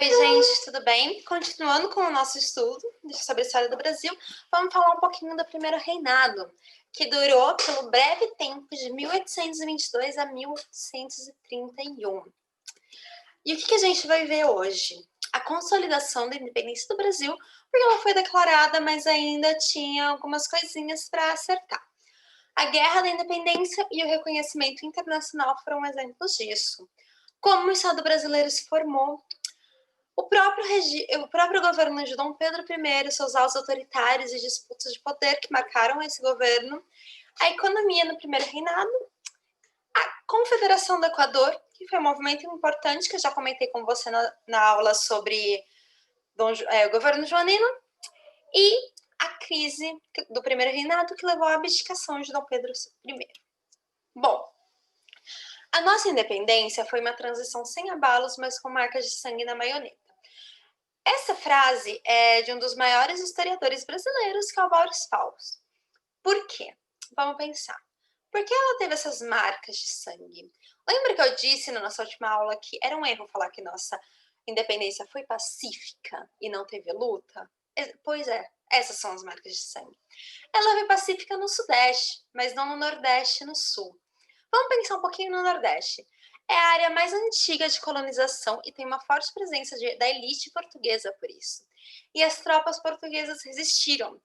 Oi, gente, tudo bem? Continuando com o nosso estudo sobre a história do Brasil, vamos falar um pouquinho do primeiro reinado, que durou pelo breve tempo de 1822 a 1831. E o que a gente vai ver hoje? A consolidação da independência do Brasil, porque ela foi declarada, mas ainda tinha algumas coisinhas para acertar. A Guerra da Independência e o reconhecimento internacional foram exemplos disso. Como o Estado brasileiro se formou, o próprio governo de Dom Pedro I, seus autos autoritários e disputas de poder que marcaram esse governo, a economia no primeiro reinado, a Confederação do Equador, que foi um movimento importante, que eu já comentei com você na aula sobre o governo joanino, e a crise do primeiro reinado, que levou à abdicação de Dom Pedro I. Bom, a nossa independência foi uma transição sem abalos, mas com marcas de sangue na maioneta. Essa frase é de um dos maiores historiadores brasileiros, que é o Boris Fausto. Por quê? Vamos pensar. Por que ela teve essas marcas de sangue? Lembra que eu disse na nossa última aula que era um erro falar que nossa independência foi pacífica e não teve luta? Pois é, essas são as marcas de sangue. Ela foi pacífica no Sudeste, mas não no Nordeste e no Sul. Vamos pensar um pouquinho no Nordeste. É a área mais antiga de colonização e tem uma forte presença da elite portuguesa por isso. E as tropas portuguesas resistiram.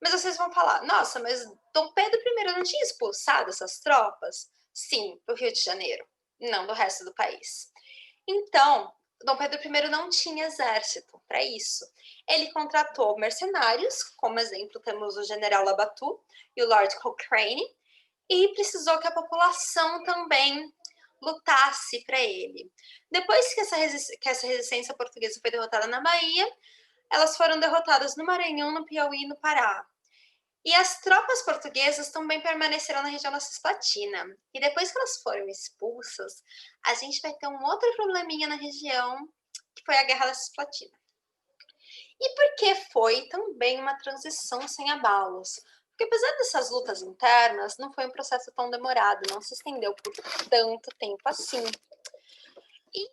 Mas vocês vão falar, nossa, mas Dom Pedro I não tinha expulsado essas tropas? Sim, do Rio de Janeiro, não do resto do país. Então, Dom Pedro I não tinha exército para isso. Ele contratou mercenários, como exemplo temos o general Labatut e o Lord Cochrane, e precisou que a população também lutasse para ele. Depois que essa resistência portuguesa foi derrotada na Bahia, elas foram derrotadas no Maranhão, no Piauí e no Pará. E as tropas portuguesas também permaneceram na região da Cisplatina. E depois que elas foram expulsas, a gente vai ter um outro probleminha na região, que foi a Guerra da Cisplatina. E por que foi também uma transição sem abalos? Porque apesar dessas lutas internas, não foi um processo tão demorado, não se estendeu por tanto tempo assim. E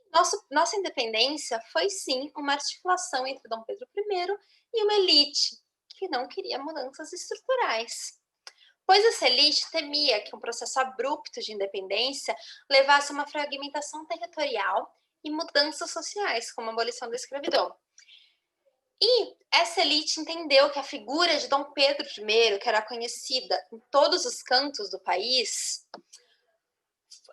nossa independência foi sim uma articulação entre Dom Pedro I e uma elite que não queria mudanças estruturais. Pois essa elite temia que um processo abrupto de independência levasse a uma fragmentação territorial e mudanças sociais, como a abolição da escravidão. E essa elite entendeu que a figura de Dom Pedro I, que era conhecida em todos os cantos do país,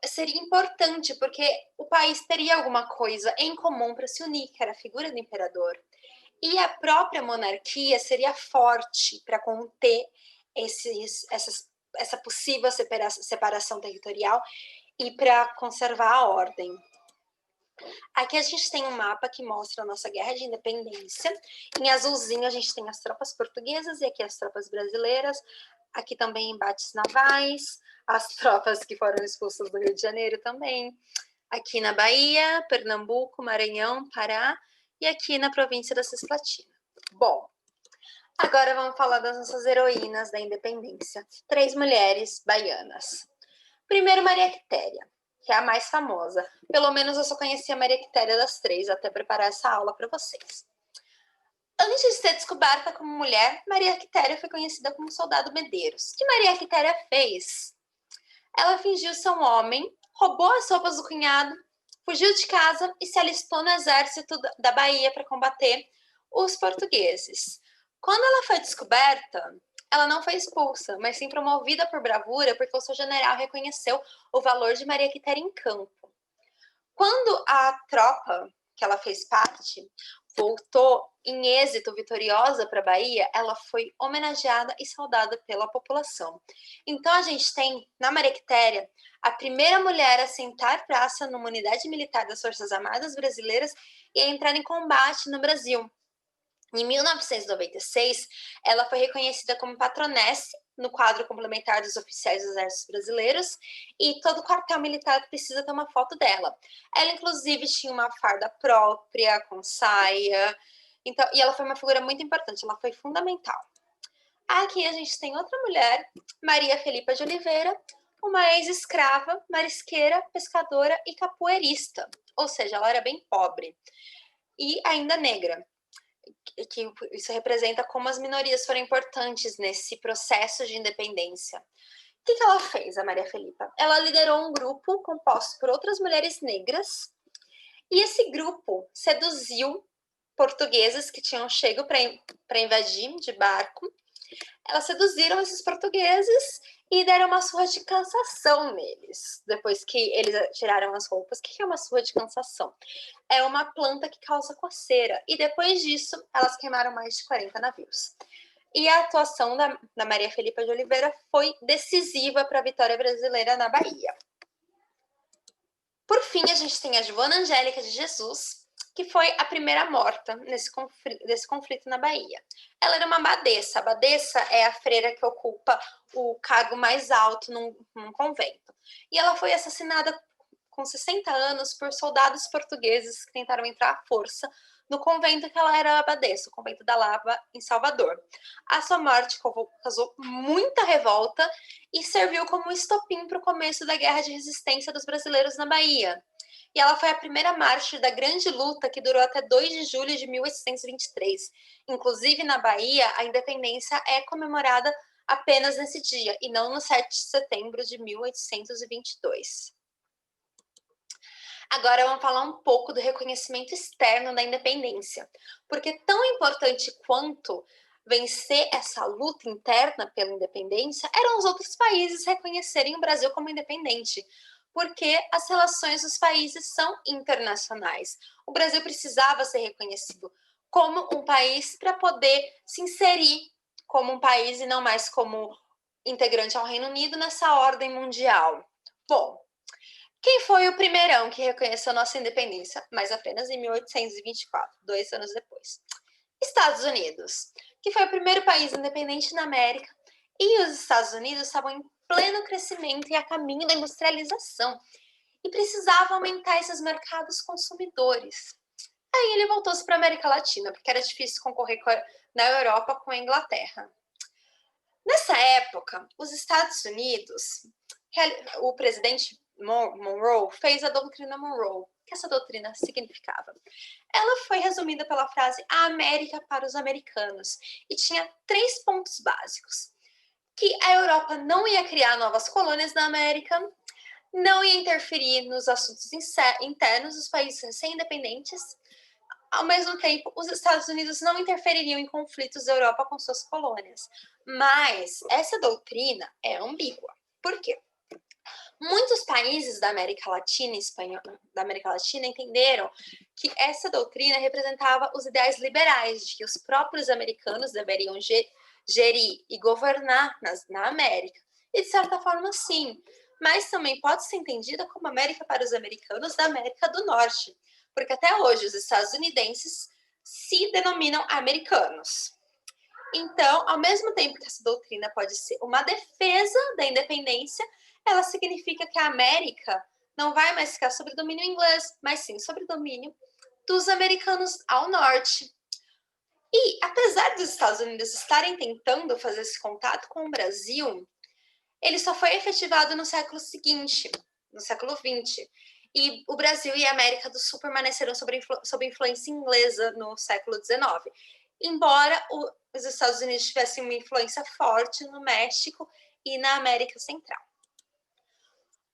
seria importante, porque o país teria alguma coisa em comum para se unir, que era a figura do imperador. E a própria monarquia seria forte para conter essa possível separação territorial e para conservar a ordem. Aqui a gente tem um mapa que mostra a nossa guerra de independência. Em azulzinho a gente tem as tropas portuguesas e aqui as tropas brasileiras. Aqui também embates navais, as tropas que foram expulsas do Rio de Janeiro também. Aqui na Bahia, Pernambuco, Maranhão, Pará e aqui na província da Cisplatina. Bom, agora vamos falar das nossas heroínas da independência. 3 mulheres baianas. Primeiro, Maria Quitéria, que é a mais famosa. Pelo menos eu só conhecia a Maria Quitéria das 3, até preparar essa aula para vocês. Antes de ser descoberta como mulher, Maria Quitéria foi conhecida como Soldado Medeiros. O que Maria Quitéria fez? Ela fingiu ser um homem, roubou as roupas do cunhado, fugiu de casa e se alistou no exército da Bahia para combater os portugueses. Quando ela foi descoberta, ela não foi expulsa, mas sim promovida por bravura, porque o seu general reconheceu o valor de Maria Quitéria em campo. Quando a tropa que ela fez parte voltou em êxito vitoriosa para a Bahia, ela foi homenageada e saudada pela população. Então a gente tem na Maria Quitéria a primeira mulher a sentar praça numa unidade militar das Forças Armadas brasileiras e a entrar em combate no Brasil. Em 1996, ela foi reconhecida como patronesse no quadro complementar dos oficiais dos exércitos brasileiros e todo quartel militar precisa ter uma foto dela. Ela, inclusive, tinha uma farda própria, com saia, então, e ela foi uma figura muito importante, ela foi fundamental. Aqui a gente tem outra mulher, Maria Felipa de Oliveira, uma ex-escrava, marisqueira, pescadora e capoeirista, ou seja, ela era bem pobre. e ainda negra, que isso representa como as minorias foram importantes nesse processo de independência. O que ela fez, a Maria Felipa? Ela liderou um grupo composto por outras mulheres negras, e esse grupo seduziu portugueses que tinham chego para invadir de barco. Elas seduziram esses portugueses e deram uma surra de cansação neles, depois que eles tiraram as roupas. O que é uma surra de cansação? É uma planta que causa coceira, e depois disso, elas queimaram mais de 40 navios. E a atuação da Maria Felipa de Oliveira foi decisiva para a vitória brasileira na Bahia. Por fim, a gente tem a Joana Angélica de Jesus, que foi a primeira morta desse conflito na Bahia. Ela era uma abadesa. A abadesa é a freira que ocupa o cargo mais alto num convento. E ela foi assassinada com 60 anos por soldados portugueses que tentaram entrar à força no convento que ela era abadesa, o convento da Lapa, em Salvador. A sua morte causou muita revolta e serviu como estopim para o começo da Guerra de Resistência dos brasileiros na Bahia. E ela foi a primeira mártir da grande luta que durou até 2 de julho de 1823. Inclusive, na Bahia, a independência é comemorada apenas nesse dia, e não no 7 de setembro de 1822. Agora vamos falar um pouco do reconhecimento externo da independência, porque tão importante quanto vencer essa luta interna pela independência eram os outros países reconhecerem o Brasil como independente, porque as relações dos países são internacionais. O Brasil precisava ser reconhecido como um país para poder se inserir como um país e não mais como integrante ao Reino Unido nessa ordem mundial. Bom, quem foi o primeirão que reconheceu nossa independência? Mas apenas em 1824, 2 anos depois. Estados Unidos, que foi o primeiro país independente na América, e os Estados Unidos estavam em pleno crescimento e a caminho da industrialização, e precisava aumentar esses mercados consumidores. Aí ele voltou-se para a América Latina, porque era difícil concorrer na Europa com a Inglaterra. Nessa época, os Estados Unidos, o presidente Monroe fez a doutrina Monroe. O que essa doutrina significava? Ela foi resumida pela frase "a América para os americanos", e tinha 3 pontos básicos: que a Europa não ia criar novas colônias na América, não ia interferir nos assuntos internos dos países recém-independentes. Ao mesmo tempo, os Estados Unidos não interfeririam em conflitos da Europa com suas colônias. Mas essa doutrina é ambígua. Por quê? Muitos países da América Latina entenderam que essa doutrina representava os ideais liberais de que os próprios americanos deveriam gerir e governar na América. E, de certa forma, sim. Mas também pode ser entendida como América para os americanos da América do Norte, porque até hoje os estadunidenses se denominam americanos. Então, ao mesmo tempo que essa doutrina pode ser uma defesa da independência, ela significa que a América não vai mais ficar sob domínio inglês, mas sim sob domínio dos americanos ao norte. E, apesar dos Estados Unidos estarem tentando fazer esse contato com o Brasil, ele só foi efetivado no século seguinte, no século XX. E o Brasil e a América do Sul permaneceram sob influência inglesa no século XIX. Embora os Estados Unidos tivessem uma influência forte no México e na América Central.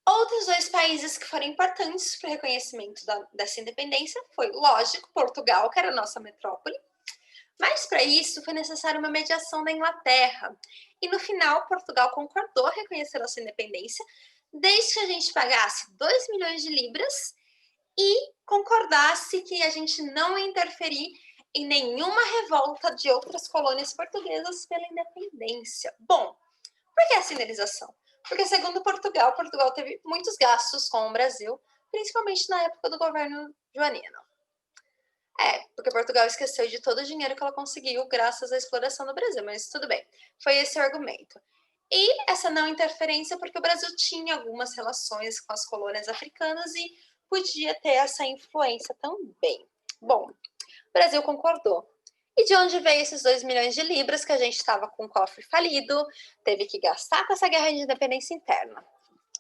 Outros 2 países que foram importantes para o reconhecimento dessa independência foi, lógico, Portugal, que era a nossa metrópole, mas para isso foi necessária uma mediação da Inglaterra. E no final, Portugal concordou reconhecer nossa independência, desde que a gente pagasse 2 milhões de libras e concordasse que a gente não ia interferir em nenhuma revolta de outras colônias portuguesas pela independência. Bom, por que essa indenização? Porque, segundo Portugal teve muitos gastos com o Brasil, principalmente na época do governo joanino. Porque Portugal esqueceu de todo o dinheiro que ela conseguiu graças à exploração do Brasil, mas tudo bem, foi esse o argumento. E essa não interferência porque o Brasil tinha algumas relações com as colônias africanas e podia ter essa influência também. Bom, o Brasil concordou. E de onde veio esses 2 milhões de libras que a gente estava com o cofre falido, teve que gastar com essa guerra de independência interna?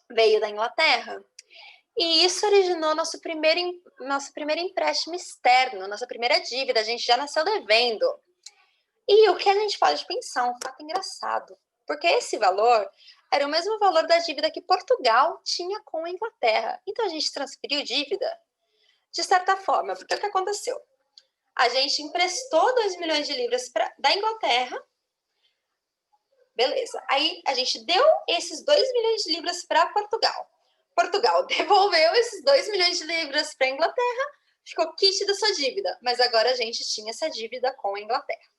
Veio da Inglaterra. E isso originou nosso primeiro empréstimo externo, nossa primeira dívida, a gente já nasceu devendo. E o que a gente pode pensar, um fato engraçado, porque esse valor era o mesmo valor da dívida que Portugal tinha com a Inglaterra. Então a gente transferiu dívida de certa forma, porque o que aconteceu? A gente emprestou 2 milhões de libras da Inglaterra, beleza. Aí a gente deu esses 2 milhões de libras para Portugal. Portugal devolveu esses 2 milhões de libras para a Inglaterra, ficou quite da sua dívida, mas agora a gente tinha essa dívida com a Inglaterra.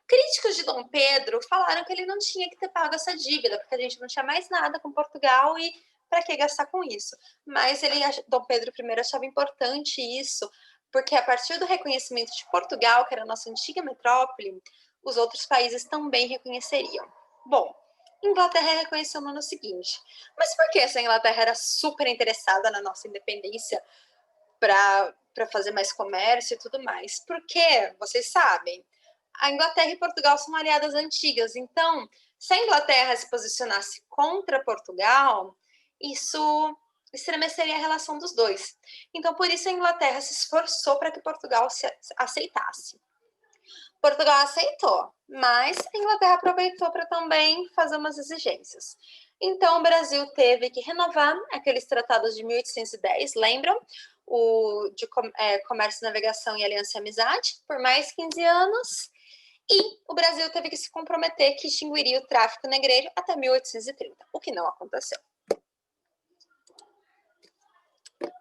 Críticos de Dom Pedro falaram que ele não tinha que ter pago essa dívida, porque a gente não tinha mais nada com Portugal e para que gastar com isso? Mas Dom Pedro I achava importante isso, porque a partir do reconhecimento de Portugal, que era a nossa antiga metrópole, os outros países também reconheceriam. Bom, Inglaterra reconheceu no ano seguinte. Mas por que essa Inglaterra era super interessada na nossa independência para fazer mais comércio e tudo mais? Porque, vocês sabem, a Inglaterra e Portugal são aliadas antigas, então, se a Inglaterra se posicionasse contra Portugal, isso estremeceria a relação dos dois. Então, por isso a Inglaterra se esforçou para que Portugal se aceitasse. Portugal aceitou, mas a Inglaterra aproveitou para também fazer umas exigências. Então, o Brasil teve que renovar aqueles tratados de 1810, lembram? O de comércio, navegação e aliança e amizade, por mais 15 anos. E o Brasil teve que se comprometer que extinguiria o tráfico negreiro até 1830, o que não aconteceu.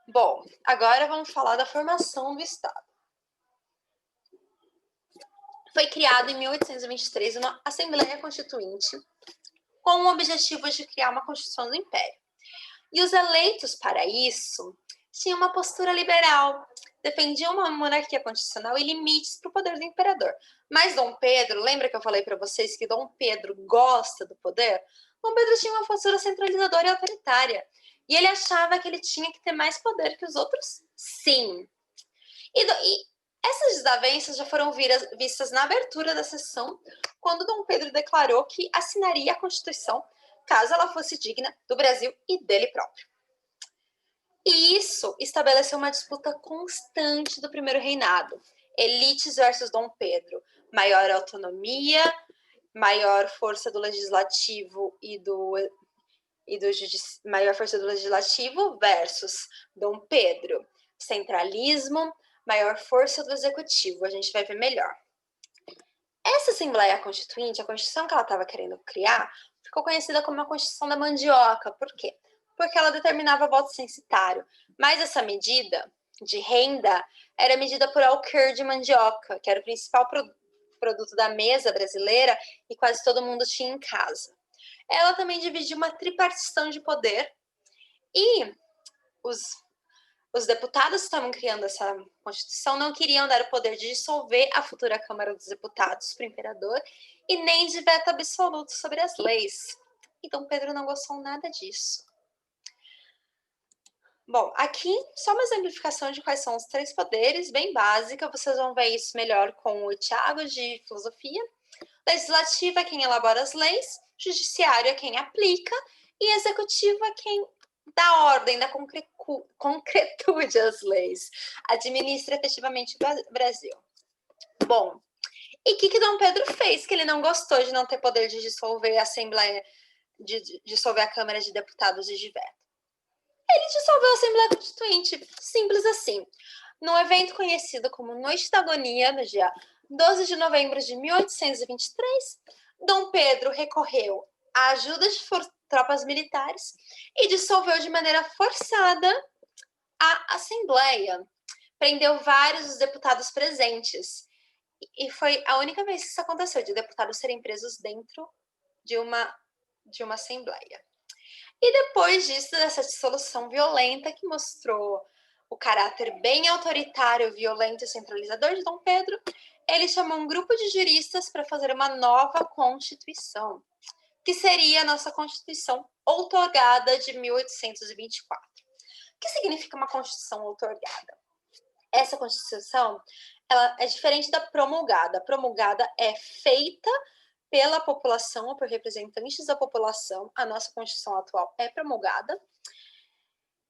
Bom, agora vamos falar da formação do Estado. Foi criado em 1823 uma Assembleia Constituinte com o objetivo de criar uma Constituição do Império. E os eleitos para isso tinham uma postura liberal, defendiam uma monarquia constitucional e limites para o poder do imperador. Mas Dom Pedro, lembra que eu falei para vocês que Dom Pedro gosta do poder? Dom Pedro tinha uma postura centralizadora e autoritária. E ele achava que ele tinha que ter mais poder que os outros? Sim. E essas desavenças já foram vistas na abertura da sessão, quando Dom Pedro declarou que assinaria a Constituição caso ela fosse digna do Brasil e dele próprio. E isso estabeleceu uma disputa constante do primeiro reinado. Elites versus Dom Pedro. Maior autonomia, maior força do legislativo maior força do legislativo versus Dom Pedro. Centralismo, maior força do executivo. A gente vai ver melhor. Essa Assembleia Constituinte, a Constituição que ela estava querendo criar, ficou conhecida como a Constituição da Mandioca. Por quê? Porque ela determinava voto censitário. Mas essa medida de renda era medida por alqueire de mandioca, que era o principal produto da mesa brasileira e quase todo mundo tinha em casa. Ela também dividia uma tripartição de poder e os deputados que estavam criando essa Constituição não queriam dar o poder de dissolver a futura Câmara dos Deputados para o imperador e nem de veto absoluto sobre as leis. Então Pedro não gostou nada disso. Bom, aqui só uma exemplificação de quais são os 3 poderes, bem básica, vocês vão ver isso melhor com o Tiago de Filosofia. Legislativo é quem elabora as leis, judiciário é quem aplica e executivo é quem dá ordem, dá concretude às leis, administra efetivamente o Brasil. Bom, e o que Dom Pedro fez que ele não gostou de não ter poder de dissolver a Assembleia, de dissolver a Câmara de Deputados e de veto? Ele dissolveu a Assembleia Constituinte, simples assim. Num evento conhecido como Noite da Agonia, no dia 12 de novembro de 1823, Dom Pedro recorreu à ajuda de tropas militares e dissolveu de maneira forçada a Assembleia. Prendeu vários dos deputados presentes. E foi a única vez que isso aconteceu, de deputados serem presos dentro de uma Assembleia. E depois disso, dessa dissolução violenta que mostrou o caráter bem autoritário, violento e centralizador de Dom Pedro, ele chamou um grupo de juristas para fazer uma nova Constituição, que seria a nossa Constituição outorgada de 1824. O que significa uma Constituição outorgada? Essa Constituição ela é diferente da promulgada. A promulgada é feita pela população ou por representantes da população. A nossa Constituição atual é promulgada.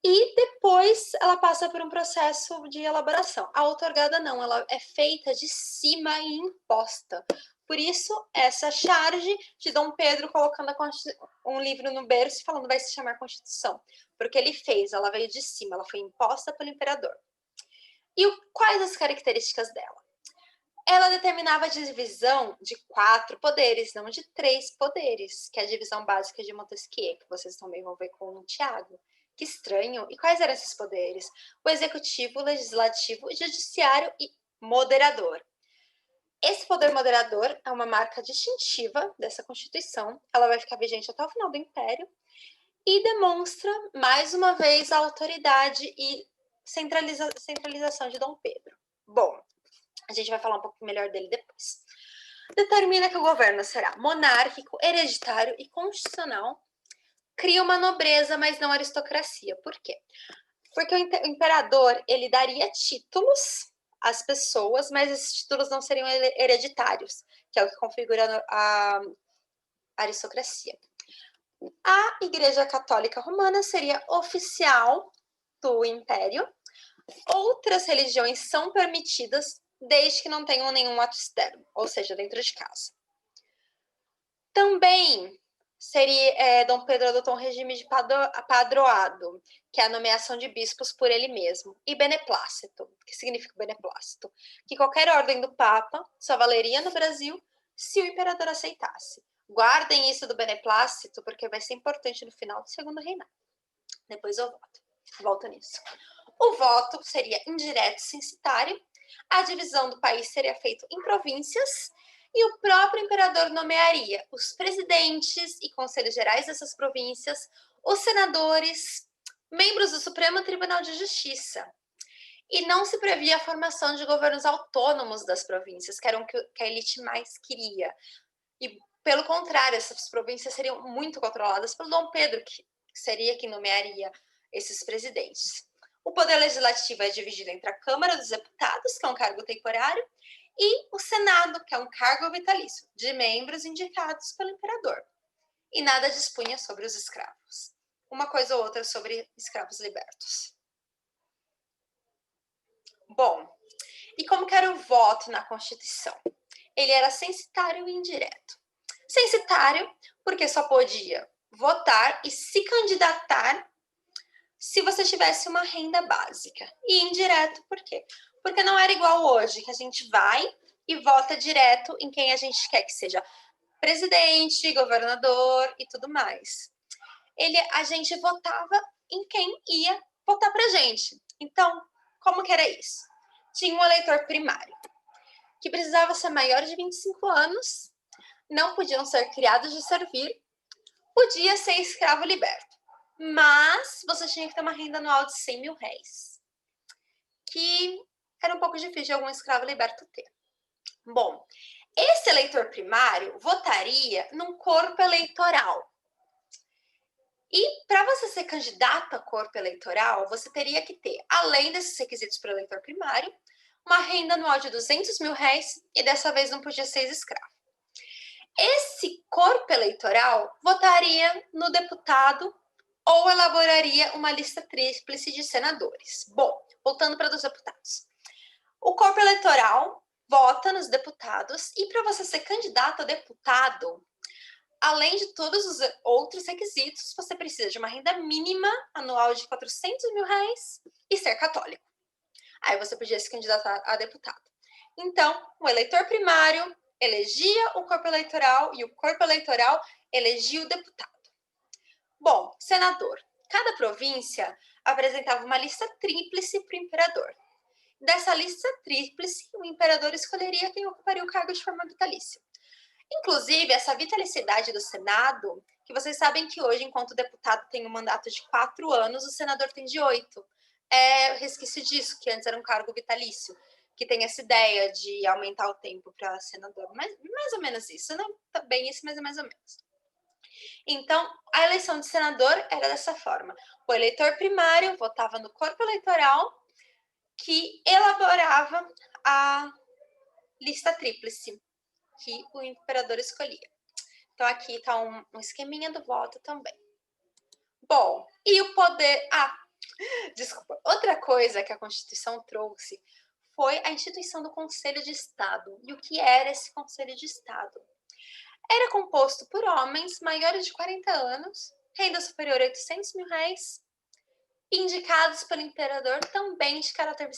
E depois ela passa por um processo de elaboração. A outorgada não, ela é feita de cima e imposta. Por isso, essa charge de Dom Pedro colocando um livro no berço e falando vai se chamar Constituição. Porque ele fez, ela veio de cima, ela foi imposta pelo imperador. E quais as características dela? Ela determinava a divisão de 4 poderes, não de 3 poderes, que é a divisão básica de Montesquieu, que vocês também vão ver com o Tiago. Que estranho! E quais eram esses poderes? O executivo, o legislativo, o judiciário e moderador. Esse poder moderador é uma marca distintiva dessa Constituição. Ela vai ficar vigente até o final do Império e demonstra, mais uma vez, a autoridade e centralização de Dom Pedro. Bom, a gente vai falar um pouco melhor dele depois. Determina que o governo será monárquico, hereditário e constitucional. Cria uma nobreza, mas não aristocracia. Por quê? Porque o imperador, ele daria títulos às pessoas, mas esses títulos não seriam hereditários, que é o que configura a aristocracia. A Igreja Católica Romana seria oficial do Império. Outras religiões são permitidas desde que não tenham nenhum ato externo, ou seja, dentro de casa. Também Dom Pedro adotou um regime de padroado, que é a nomeação de bispos por ele mesmo, e beneplácito, que significa beneplácito, que qualquer ordem do Papa só valeria no Brasil se o imperador aceitasse. Guardem isso do beneplácito, porque vai ser importante no final do segundo reinado. Depois eu volto nisso. O voto seria indireto censitário, a divisão do país seria feita em províncias e o próprio imperador nomearia os presidentes e conselhos gerais dessas províncias, os senadores, membros do Supremo Tribunal de Justiça. E não se previa a formação de governos autônomos das províncias, que eram o que a elite mais queria. E, pelo contrário, essas províncias seriam muito controladas pelo Dom Pedro, que seria quem nomearia esses presidentes. O poder legislativo é dividido entre a Câmara dos Deputados, que é um cargo temporário, e o Senado, que é um cargo vitalício, de membros indicados pelo imperador. E nada dispunha sobre os escravos. Uma coisa ou outra sobre escravos libertos. Bom, e como que era o voto na Constituição? Ele era censitário e indireto. Censitário, porque só podia votar e se candidatar se você tivesse uma renda básica. E indireto, por quê? Porque não era igual hoje, que a gente vai e vota direto em quem a gente quer que seja presidente, governador e tudo mais. A gente votava em quem ia votar pra gente. Então, como que era isso? Tinha um eleitor primário, que precisava ser maior de 25 anos, não podiam ser criados de servir, podia ser escravo liberto. Mas você tinha que ter uma renda anual de 100 mil réis, que era um pouco difícil de algum escravo liberto ter. Bom, esse eleitor primário votaria num corpo eleitoral. E para você ser candidato a corpo eleitoral, você teria que ter, além desses requisitos para o eleitor primário, uma renda anual de 200 mil réis e dessa vez não podia ser escravo. Esse corpo eleitoral votaria no deputado ou elaboraria uma lista tríplice de senadores. Bom, voltando para os deputados. O corpo eleitoral vota nos deputados e para você ser candidato a deputado, além de todos os outros requisitos, você precisa de uma renda mínima anual de 400 mil réis e ser católico. Aí você podia se candidatar a deputado. Então, o eleitor primário elegia o corpo eleitoral e o corpo eleitoral elegia o deputado. Bom, senador. Cada província apresentava uma lista tríplice para o imperador. Dessa lista tríplice, o imperador escolheria quem ocuparia o cargo de forma vitalícia. Inclusive, essa vitalicidade do Senado, que vocês sabem que hoje, enquanto o deputado tem um mandato de 4 anos, o senador tem de 8. É resquício disso, que antes era um cargo vitalício, que tem essa ideia de aumentar o tempo para senador. Mais ou menos isso, não é bem isso, mas é mais ou menos. Então, a eleição de senador era dessa forma. O eleitor primário votava no corpo eleitoral, que elaborava a lista tríplice, que o imperador escolhia. Então, aqui está um esqueminha do voto também. Bom, e o poder... Desculpa. Outra coisa que a Constituição trouxe foi a instituição do Conselho de Estado. E o que era esse Conselho de Estado? Era composto por homens maiores de 40 anos, renda superior a R$ 800.000, indicados pelo imperador também de caráter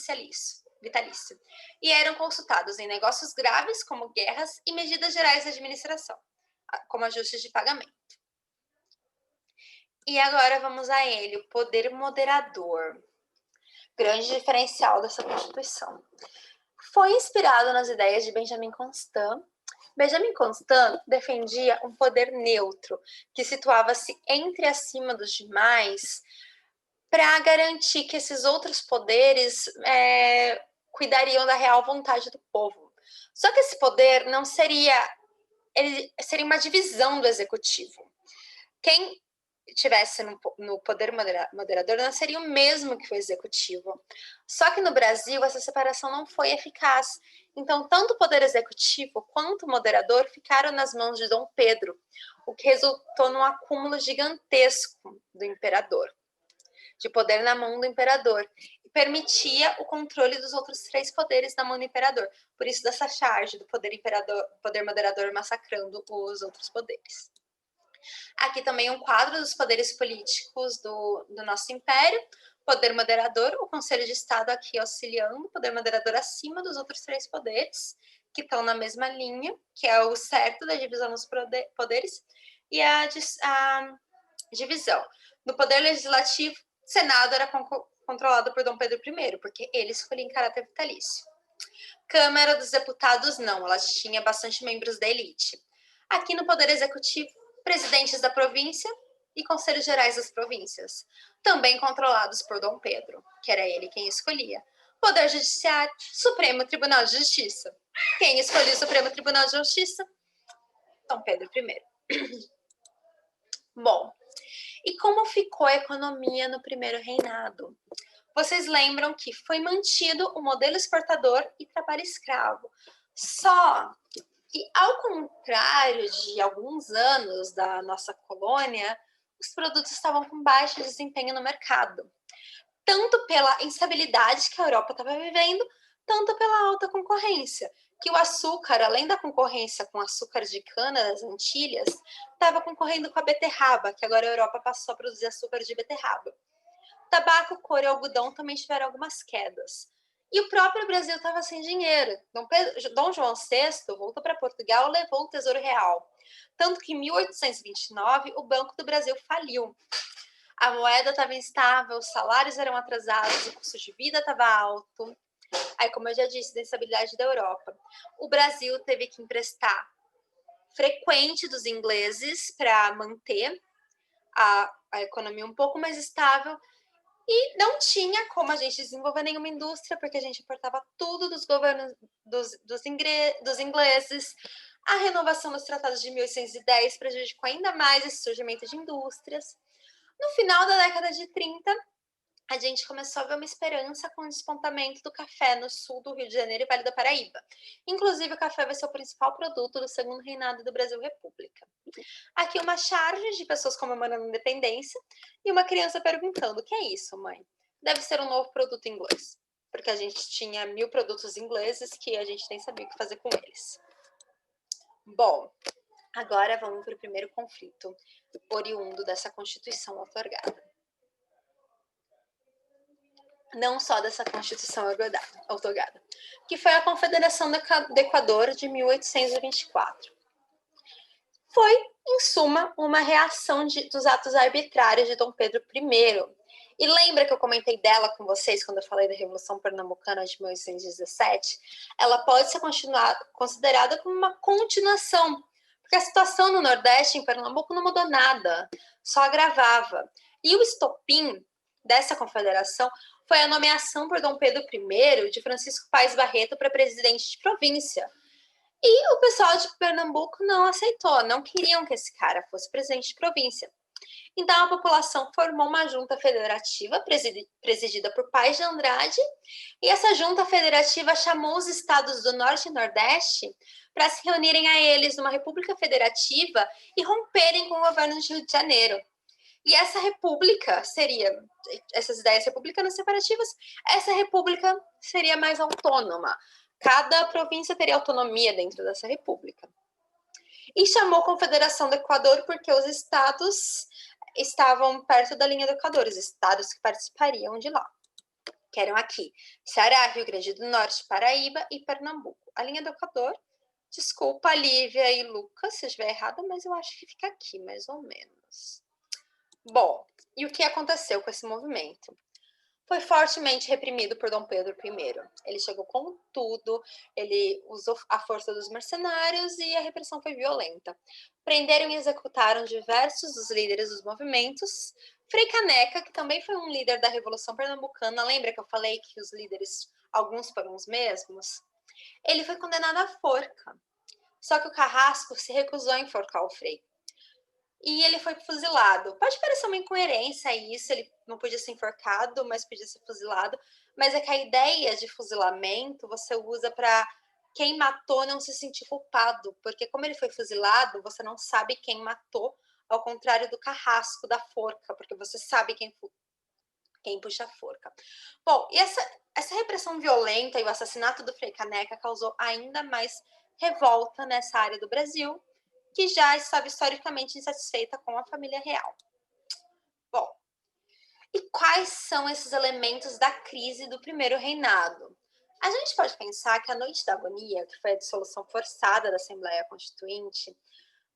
vitalício, e eram consultados em negócios graves, como guerras, e medidas gerais de administração, como ajustes de pagamento. E agora vamos a ele, o poder moderador. Grande diferencial dessa Constituição. Foi inspirado nas ideias de Benjamin Constant. Benjamin Constant defendia um poder neutro, que situava-se entre e acima dos demais, para garantir que esses outros poderes cuidariam da real vontade do povo. Só que esse poder não seria... ele seria uma divisão do executivo. Quem tivesse no poder moderador não seria o mesmo que o executivo. Só que no Brasil essa separação não foi eficaz. Então, tanto o poder executivo quanto o moderador ficaram nas mãos de Dom Pedro, o que resultou num acúmulo gigantesco do imperador, de poder na mão do imperador, e permitia o controle dos outros 3 poderes na mão do imperador. Por isso dessa charge do poder moderador massacrando os outros poderes. Aqui também um quadro dos poderes políticos do nosso império. Poder moderador, o Conselho de Estado aqui auxiliando, o poder moderador acima dos outros 3 poderes, que estão na mesma linha, que é o certo da divisão dos poderes, e a divisão. No poder legislativo, o Senado era controlado por Dom Pedro I, porque ele escolhia em caráter vitalício. Câmara dos Deputados, não, ela tinha bastante membros da elite. Aqui no poder executivo, presidentes da província e conselhos gerais das províncias, também controlados por Dom Pedro, que era ele quem escolhia. Poder Judiciário, Supremo Tribunal de Justiça. Quem escolhia o Supremo Tribunal de Justiça? Dom Pedro I. Bom, e como ficou a economia no primeiro reinado? Vocês lembram que foi mantido o modelo exportador e trabalho escravo. Só que, ao contrário de alguns anos da nossa colônia, os produtos estavam com baixo desempenho no mercado. Tanto pela instabilidade que a Europa estava vivendo, tanto pela alta concorrência. Que o açúcar, além da concorrência com açúcar de cana das Antilhas, estava concorrendo com a beterraba, que agora a Europa passou a produzir açúcar de beterraba. Tabaco, couro e algodão também tiveram algumas quedas. E o próprio Brasil estava sem dinheiro. Dom João VI voltou para Portugal e levou o Tesouro Real. Tanto que em 1829 o Banco do Brasil faliu. A moeda estava instável, os salários eram atrasados, o custo de vida estava alto. Aí, como eu já disse, da instabilidade da Europa. O Brasil teve que emprestar frequente dos ingleses para manter a economia um pouco mais estável. E não tinha como a gente desenvolver nenhuma indústria, porque a gente importava tudo dos governos dos ingleses. A renovação dos tratados de 1810 prejudicou ainda mais esse surgimento de indústrias. No final da década de 30, a gente começou a ver uma esperança com o despontamento do café no sul do Rio de Janeiro e Vale do Paraíba. Inclusive, o café vai ser o principal produto do segundo reinado do Brasil República. Aqui uma charge de pessoas comemorando a independência e uma criança perguntando: o que é isso, mãe? Deve ser um novo produto inglês, porque a gente tinha 1000 produtos ingleses que a gente nem sabia o que fazer com eles. Bom, agora vamos para o primeiro conflito oriundo dessa Constituição outorgada. Não só dessa Constituição outorgada, que foi a Confederação do Equador de 1824. Foi, em suma, uma reação dos atos arbitrários de Dom Pedro I. E lembra que eu comentei dela com vocês quando eu falei da Revolução Pernambucana de 1817? Ela pode ser considerada como uma continuação, porque a situação no Nordeste, em Pernambuco, não mudou nada, só agravava. E o estopim dessa confederação foi a nomeação por Dom Pedro I de Francisco Paes Barreto para presidente de província. E o pessoal de Pernambuco não aceitou, não queriam que esse cara fosse presidente de província. Então a população formou uma junta federativa presidida por Paes de Andrade, e essa junta federativa chamou os estados do Norte e Nordeste para se reunirem a eles numa república federativa e romperem com o governo de Rio de Janeiro. E essa república seria, essas ideias republicanas separativas, essa república seria mais autônoma. Cada província teria autonomia dentro dessa república. E chamou Confederação do Equador porque os estados estavam perto da linha do Equador, os estados que participariam de lá, que eram aqui, Ceará, Rio Grande do Norte, Paraíba e Pernambuco. A linha do Equador, desculpa, Lívia e Lucas, se eu estiver errada, mas eu acho que fica aqui, mais ou menos. Bom, e o que aconteceu com esse movimento? Foi fortemente reprimido por Dom Pedro I. Ele chegou com tudo, ele usou a força dos mercenários e a repressão foi violenta. Prenderam e executaram diversos dos líderes dos movimentos. Frei Caneca, que também foi um líder da Revolução Pernambucana, lembra que eu falei que os líderes, alguns foram os mesmos? Ele foi condenado à forca. Só que o Carrasco se recusou a enforcar o Frei. E ele foi fuzilado. Pode parecer uma incoerência isso, ele não podia ser enforcado, mas podia ser fuzilado. Mas é que a ideia de fuzilamento você usa para quem matou não se sentir culpado, porque como ele foi fuzilado, você não sabe quem matou, ao contrário do Carrasco, da forca, porque você sabe quem puxa a forca. Bom, e essa repressão violenta e o assassinato do Frei Caneca causou ainda mais revolta nessa área do Brasil, que já estava historicamente insatisfeita com a família real. Bom, e quais são esses elementos da crise do primeiro reinado? A gente pode pensar que a Noite da Agonia, que foi a dissolução forçada da Assembleia Constituinte,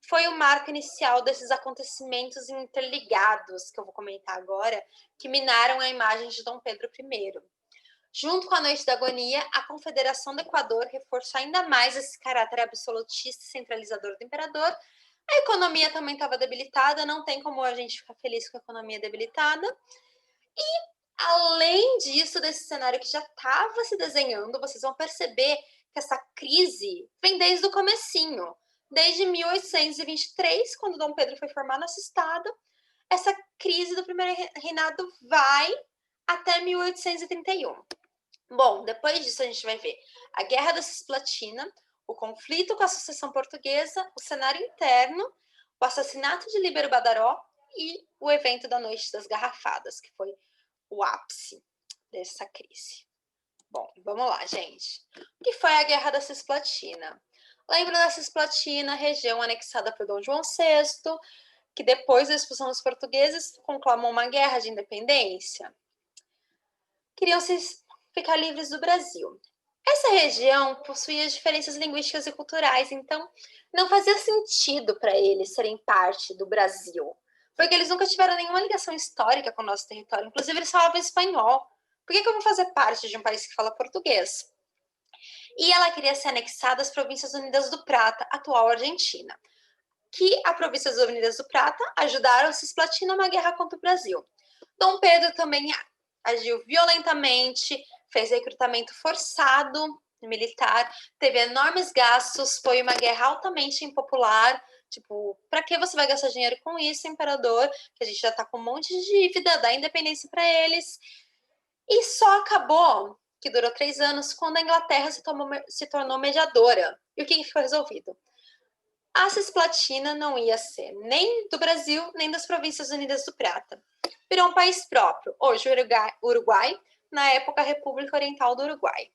foi o marco inicial desses acontecimentos interligados, que eu vou comentar agora, que minaram a imagem de Dom Pedro I. Junto com a Noite da Agonia, a Confederação do Equador reforçou ainda mais esse caráter absolutista e centralizador do imperador. A economia também estava debilitada, não tem como a gente ficar feliz com a economia debilitada. E, além disso, desse cenário que já estava se desenhando, vocês vão perceber que essa crise vem desde o comecinho. Desde 1823, quando Dom Pedro foi formar nosso estado, essa crise do primeiro reinado vai até 1831. Bom, depois disso a gente vai ver a Guerra da Cisplatina, o conflito com a sucessão portuguesa, o cenário interno, o assassinato de Líbero Badaró e o evento da Noite das Garrafadas, que foi o ápice dessa crise. Bom, vamos lá, gente. O que foi a Guerra da Cisplatina? Lembra da Cisplatina, região anexada por Dom João VI, que depois da expulsão dos portugueses conclamou uma guerra de independência? Queriam ficar livres do Brasil. Essa região possuía diferenças linguísticas e culturais, então não fazia sentido para eles serem parte do Brasil, porque eles nunca tiveram nenhuma ligação histórica com o nosso território, inclusive eles falavam espanhol. Por que eu vou fazer parte de um país que fala português? E ela queria ser anexada às Províncias Unidas do Prata, atual Argentina, que a Províncias Unidas do Prata ajudaram a Cisplatina numa guerra contra o Brasil. Dom Pedro também agiu violentamente, fez recrutamento forçado militar, teve enormes gastos, foi uma guerra altamente impopular. Tipo, para que você vai gastar dinheiro com isso, imperador? Que a gente já tá com um monte de dívida, dá independência para eles. E só acabou, que durou 3 anos, quando a Inglaterra se tornou mediadora. E o que foi resolvido? A Cisplatina não ia ser nem do Brasil, nem das Províncias Unidas do Prata. Virou um país próprio, hoje o Uruguai, na época a República Oriental do Uruguai.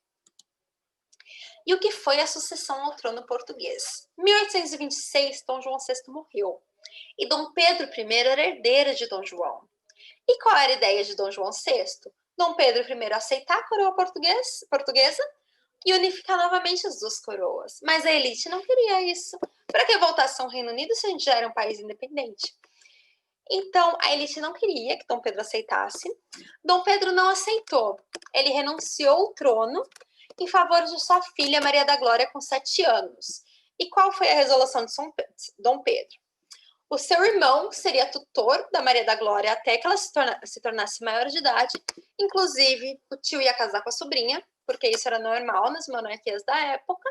E o que foi a sucessão ao trono português? Em 1826, Dom João VI morreu. E Dom Pedro I era herdeiro de Dom João. E qual era a ideia de Dom João VI? Dom Pedro I aceitar a coroa portuguesa e unificar novamente as duas coroas. Mas a elite não queria isso. Para que voltasse ao Reino Unido se a gente já era um país independente? Então, a elite não queria que Dom Pedro aceitasse. Dom Pedro não aceitou. Ele renunciou ao trono em favor de sua filha Maria da Glória com 7 anos. E qual foi a resolução de Dom Pedro? O seu irmão seria tutor da Maria da Glória até que ela se tornasse maior de idade. Inclusive, o tio ia casar com a sobrinha, porque isso era normal nas monarquias da época.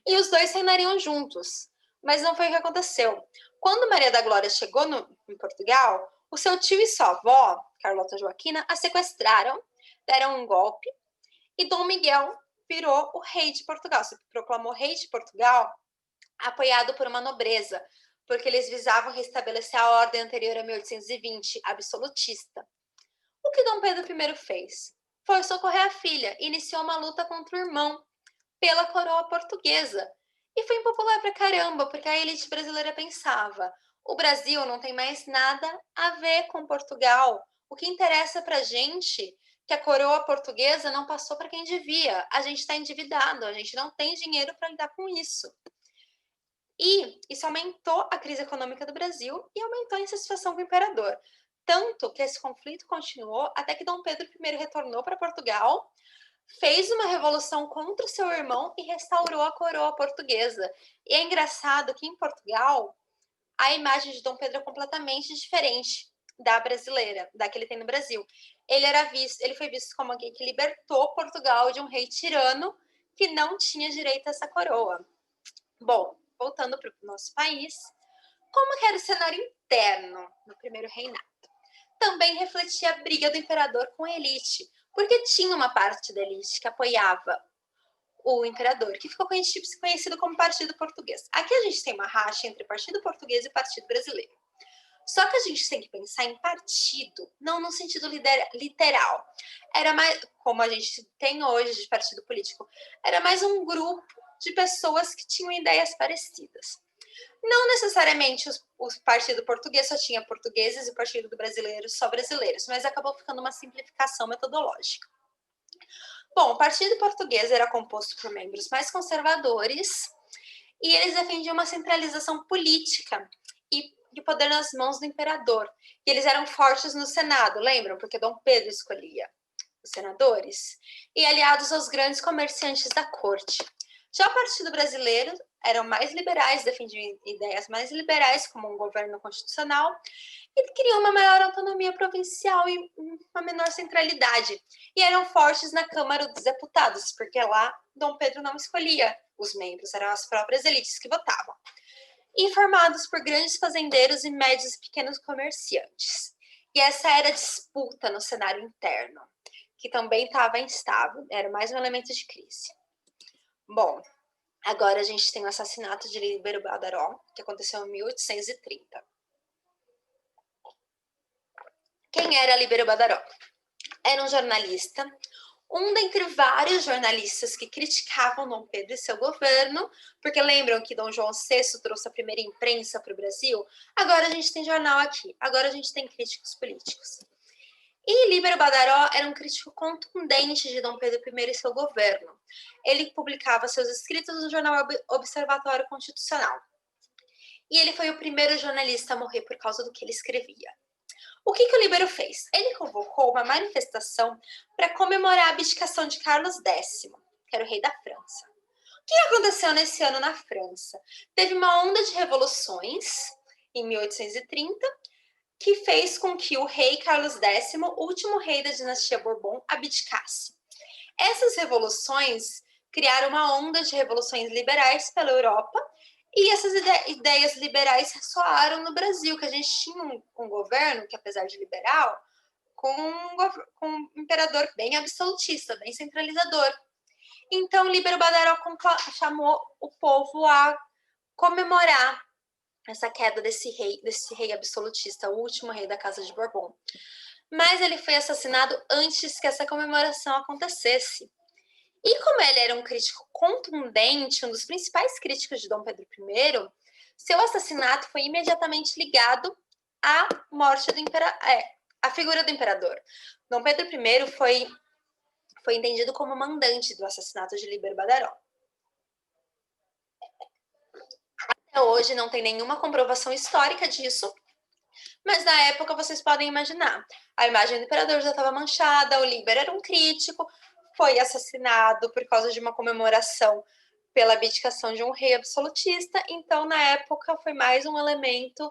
E os dois reinariam juntos. Mas não foi o que aconteceu. Quando Maria da Glória chegou em Portugal, o seu tio e sua avó, Carlota Joaquina, a sequestraram, deram um golpe, e Dom Miguel virou o rei de Portugal. Se proclamou rei de Portugal, apoiado por uma nobreza, porque eles visavam restabelecer a ordem anterior a 1820, absolutista. O que Dom Pedro I fez? Foi socorrer a filha e iniciou uma luta contra o irmão pela coroa portuguesa. E foi impopular pra caramba, porque a elite brasileira pensava: o Brasil não tem mais nada a ver com Portugal. O que interessa pra gente é que a coroa portuguesa não passou para quem devia. A gente está endividado, a gente não tem dinheiro para lidar com isso. E isso aumentou a crise econômica do Brasil e aumentou a insatisfação com o imperador. Tanto que esse conflito continuou até que Dom Pedro I retornou para Portugal, fez uma revolução contra o seu irmão e restaurou a coroa portuguesa. E é engraçado que em Portugal a imagem de Dom Pedro é completamente diferente da brasileira, da que ele tem no Brasil. Ele foi visto como alguém que libertou Portugal de um rei tirano que não tinha direito a essa coroa. Bom, voltando para o nosso país, como que era o cenário interno no primeiro reinado? Também refletia a briga do imperador com a elite, porque tinha uma parte da elite que apoiava o imperador, que ficou conhecido como Partido Português. Aqui a gente tem uma racha entre Partido Português e Partido Brasileiro. Só que a gente tem que pensar em partido, não no sentido literal. Era mais, como a gente tem hoje de partido político, era mais um grupo de pessoas que tinham ideias parecidas. Não necessariamente o Partido Português só tinha portugueses e o Partido do Brasileiro só brasileiros, mas acabou ficando uma simplificação metodológica. Bom, o Partido Português era composto por membros mais conservadores e eles defendiam uma centralização política e de poder nas mãos do imperador. E eles eram fortes no Senado, lembram? Porque Dom Pedro escolhia os senadores. E aliados aos grandes comerciantes da corte. Já o Partido Brasileiro eram mais liberais, defendiam ideias mais liberais, como um governo constitucional, e queriam uma maior autonomia provincial e uma menor centralidade. E eram fortes na Câmara dos Deputados, porque lá Dom Pedro não escolhia os membros, eram as próprias elites que votavam. E formados por grandes fazendeiros e médios e pequenos comerciantes. E essa era a disputa no cenário interno, que também estava instável, era mais um elemento de crise. Bom, agora a gente tem o assassinato de Líbero Badaró, que aconteceu em 1830. Quem era Líbero Badaró? Era um jornalista, um dentre vários jornalistas que criticavam Dom Pedro e seu governo, porque lembram que Dom João VI trouxe a primeira imprensa para o Brasil? Agora a gente tem jornal aqui, agora a gente tem críticos políticos. E Líbero Badaró era um crítico contundente de Dom Pedro I e seu governo. Ele publicava seus escritos no jornal Observatório Constitucional. E ele foi o primeiro jornalista a morrer por causa do que ele escrevia. O que o Líbero fez? Ele convocou uma manifestação para comemorar a abdicação de Carlos X, que era o rei da França. O que aconteceu nesse ano na França? Teve uma onda de revoluções, em 1830, que fez com que o rei Carlos X, o último rei da dinastia Bourbon, abdicasse. Essas revoluções criaram uma onda de revoluções liberais pela Europa, e essas ideias liberais ressoaram no Brasil, que a gente tinha um governo que, apesar de liberal, com um imperador bem absolutista, bem centralizador. Então, Líbero Badaró chamou o povo a comemorar essa queda desse rei absolutista, o último rei da Casa de Bourbon. Mas ele foi assassinado antes que essa comemoração acontecesse. E como ele era um crítico contundente, um dos principais críticos de Dom Pedro I, seu assassinato foi imediatamente ligado à morte do à figura do imperador. Dom Pedro I foi entendido como mandante do assassinato de Líbero Badaró. Até hoje não tem nenhuma comprovação histórica disso, mas na época vocês podem imaginar. A imagem do imperador já estava manchada, o Líbero era um crítico, foi assassinado por causa de uma comemoração pela abdicação de um rei absolutista, então na época foi mais um elemento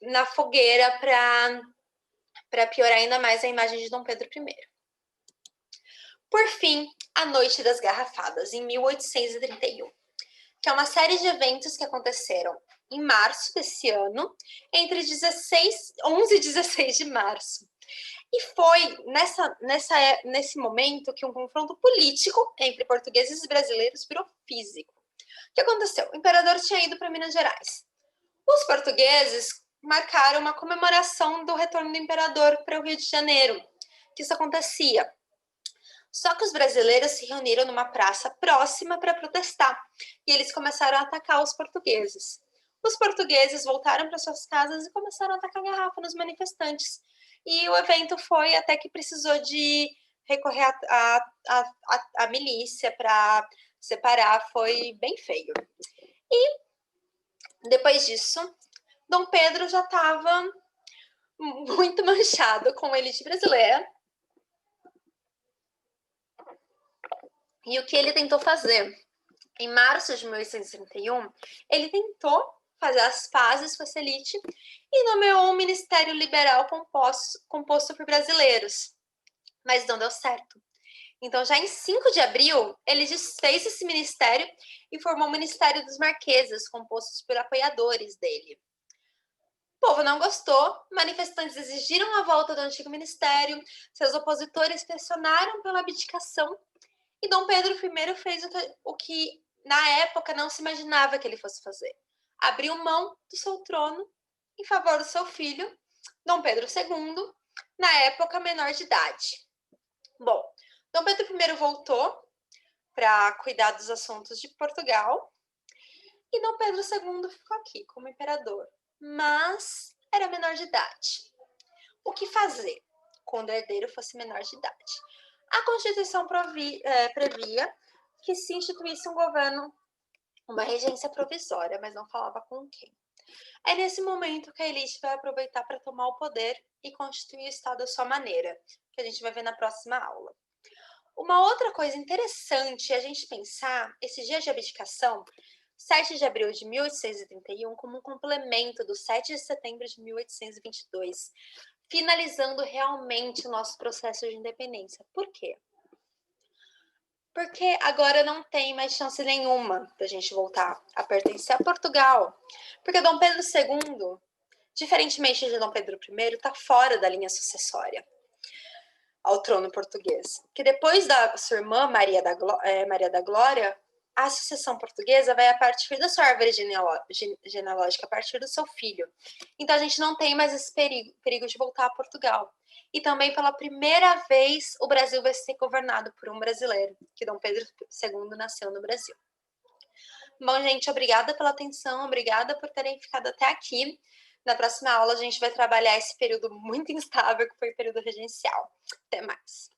na fogueira para piorar ainda mais a imagem de Dom Pedro I. Por fim, a Noite das Garrafadas, em 1831, que é uma série de eventos que aconteceram em março desse ano, entre 11 e 16 de março. E foi nesse momento que um confronto político entre portugueses e brasileiros virou físico. O que aconteceu? O imperador tinha ido para Minas Gerais. Os portugueses marcaram uma comemoração do retorno do imperador para o Rio de Janeiro, que isso acontecia. Só que os brasileiros se reuniram numa praça próxima para protestar, e eles começaram a atacar os portugueses. Os portugueses voltaram para suas casas e começaram a atacar garrafa nos manifestantes. E o evento foi até que precisou de recorrer à milícia para separar, foi bem feio. E depois disso, Dom Pedro já estava muito manchado com a elite brasileira. E o que ele tentou fazer? Em março de 1831, ele tentou fazer as pazes com essa elite e nomeou um ministério liberal composto por brasileiros. Mas não deu certo. Então, já em 5 de abril, ele desfez esse ministério e formou o Ministério dos Marqueses, composto por apoiadores dele. O povo não gostou, manifestantes exigiram a volta do antigo ministério, seus opositores pressionaram pela abdicação e Dom Pedro I fez o que na época não se imaginava que ele fosse fazer. Abriu mão do seu trono em favor do seu filho, Dom Pedro II, na época menor de idade. Bom, Dom Pedro I voltou para cuidar dos assuntos de Portugal e Dom Pedro II ficou aqui como imperador, mas era menor de idade. O que fazer quando o herdeiro fosse menor de idade? A Constituição previa que se instituísse um governo, uma regência provisória, mas não falava com quem. É nesse momento que a elite vai aproveitar para tomar o poder e constituir o Estado à sua maneira, que a gente vai ver na próxima aula. Uma outra coisa interessante é a gente pensar esse dia de abdicação, 7 de abril de 1831, como um complemento do 7 de setembro de 1822, finalizando realmente o nosso processo de independência. Por quê? Porque agora não tem mais chance nenhuma da gente voltar a pertencer a Portugal. Porque Dom Pedro II, diferentemente de Dom Pedro I, está fora da linha sucessória ao trono português. Que depois da sua irmã Maria da Glória, a sucessão portuguesa vai a partir da sua árvore genealógica, a partir do seu filho. Então a gente não tem mais esse perigo de voltar a Portugal. E também pela primeira vez o Brasil vai ser governado por um brasileiro, que Dom Pedro II nasceu no Brasil. Bom, gente, obrigada pela atenção, obrigada por terem ficado até aqui. Na próxima aula a gente vai trabalhar esse período muito instável que foi o período regencial. Até mais!